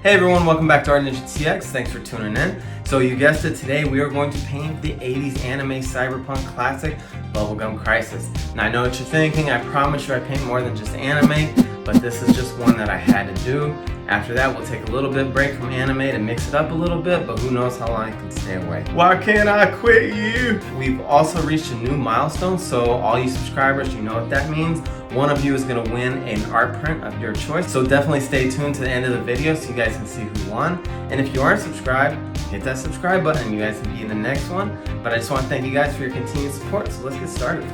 Hey everyone, welcome back to Art Ninja TX. Thanks for tuning in. So you guessed it, today we are going to paint the 80s anime cyberpunk classic, Bubblegum Crisis. Now I know what you're thinking, I promise you I paint more than just anime, but this is just one that I had to do. After that, we'll take a little bit break from anime to mix it up a little bit, but who knows how long I can stay away. Why can't I quit you? We've also reached a new milestone, so all you subscribers, you know what that means. One of you is going to win an art print of your choice, so definitely stay tuned to the end of the video so you guys can see who won. And if you aren't subscribed, hit that subscribe button and you guys can be in the next one. But I just want to thank you guys for your continued support, so let's get started.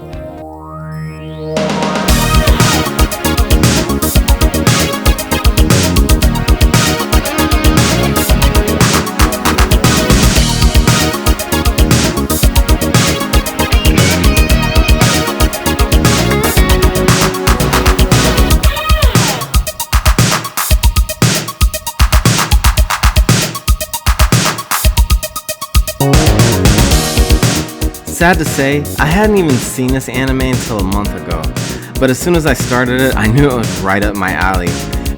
Sad to say, I hadn't even seen this anime until a month ago, but as soon as I started it, I knew it was right up my alley.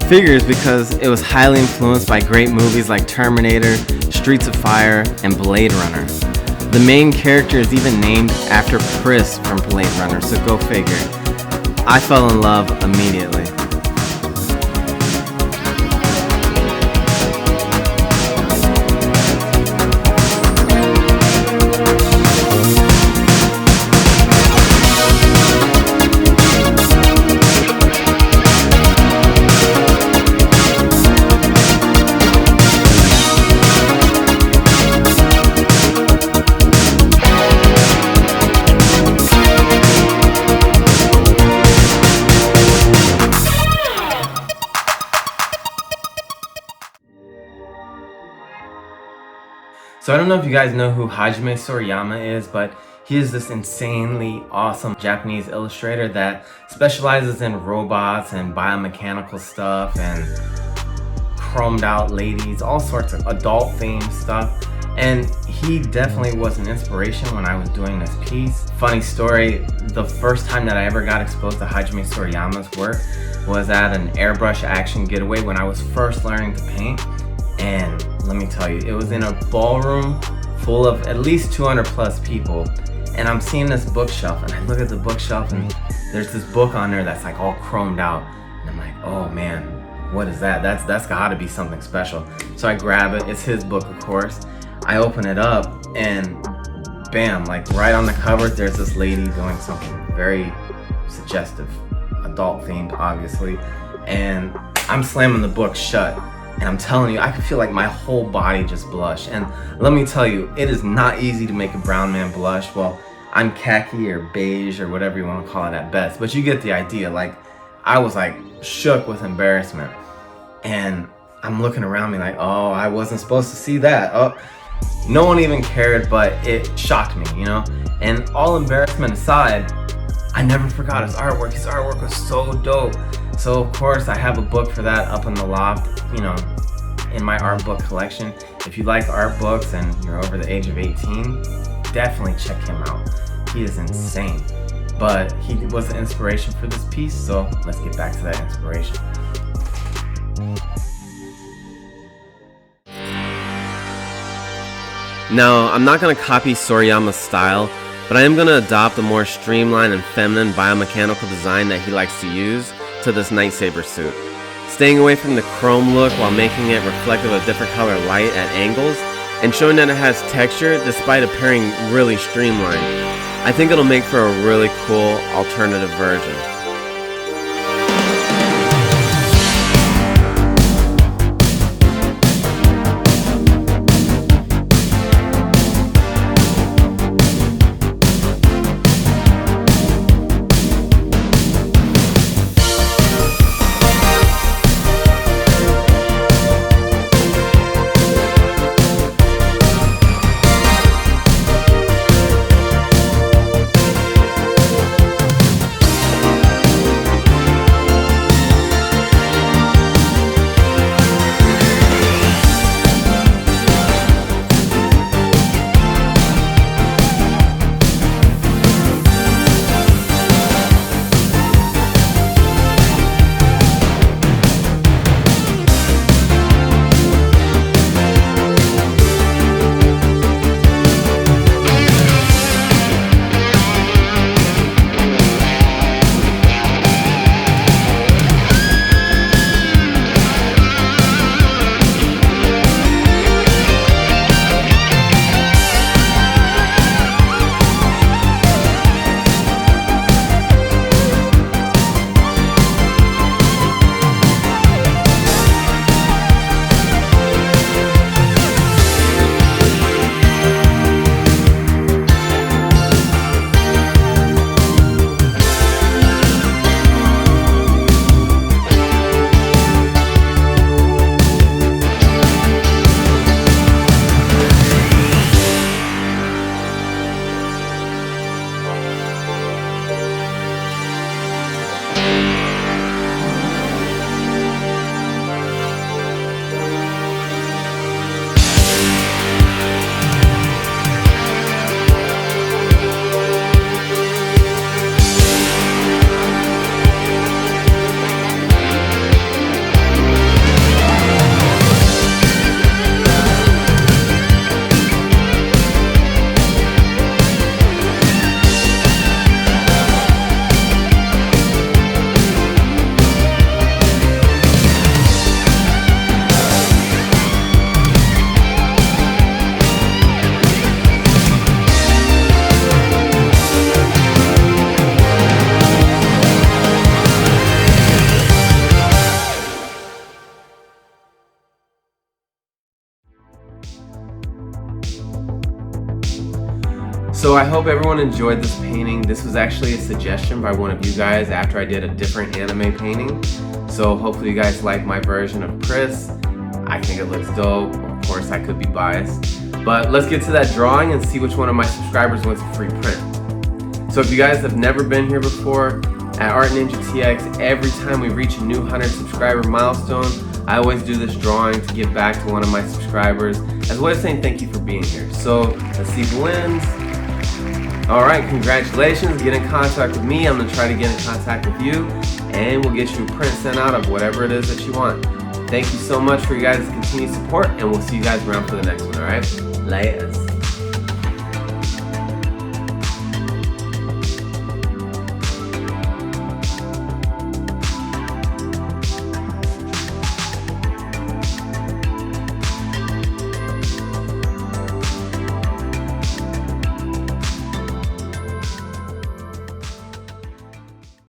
Figures because it was highly influenced by great movies like Terminator, Streets of Fire, and Blade Runner. The main character is even named after Priss from Blade Runner, so go figure. I fell in love immediately. So I don't know if you guys know who Hajime Sorayama is, but he is this insanely awesome Japanese illustrator that specializes in robots and biomechanical stuff and chromed out ladies, all sorts of adult themed stuff. And he definitely was an inspiration when I was doing this piece. Funny story, the first time that I ever got exposed to Hajime Sorayama's work was at an Airbrush action getaway when I was first learning to paint. And let me tell you, it was in a ballroom full of at least 200 plus people, and I'm seeing this bookshelf, and I look at the bookshelf and there's this book on there that's like all chromed out, and I'm like, oh man, what is that? That's gotta be something special. So I grab it, it's his book of course, I open it up and bam, like right on the cover there's this lady doing something very suggestive, adult themed obviously, and I'm slamming the book shut. And I'm telling you, I could feel like my whole body just blush. And let me tell you, it is not easy to make a brown man blush. Well, I'm khaki or beige or whatever you want to call it at best. But you get the idea. Like, I was like shook with embarrassment. And I'm looking around me like, oh, I wasn't supposed to see that. Oh, no one even cared, but it shocked me, you know? And all embarrassment aside, I never forgot his artwork. His artwork was so dope. So of course I have a book for that up in the loft, you know, in my art book collection. If you like art books and you're over the age of 18, definitely check him out. He is insane. But he was the inspiration for this piece, so let's get back to that inspiration. Now, I'm not going to copy Sorayama's style, but I am going to adopt a more streamlined and feminine biomechanical design that he likes to use to this lightsaber suit, staying away from the chrome look while making it reflective of different color light at angles and showing that it has texture despite appearing really streamlined. I think it'll make for a really cool alternative version. So I hope everyone enjoyed this painting. This was actually a suggestion by one of you guys after I did a different anime painting. So hopefully you guys like my version of Priss. I think it looks dope. Of course, I could be biased. But let's get to that drawing and see which one of my subscribers wants a free print. So if you guys have never been here before, at Art Ninja TX, every time we reach a new 100 subscriber milestone, I always do this drawing to give back to one of my subscribers as a way of saying thank you for being here. So let's see who wins. Alright, congratulations. Get in contact with me. I'm going to try to get in contact with you, and we'll get you a print sent out of whatever it is that you want. Thank you so much for your guys' continued support, and we'll see you guys around for the next one, alright? Laters.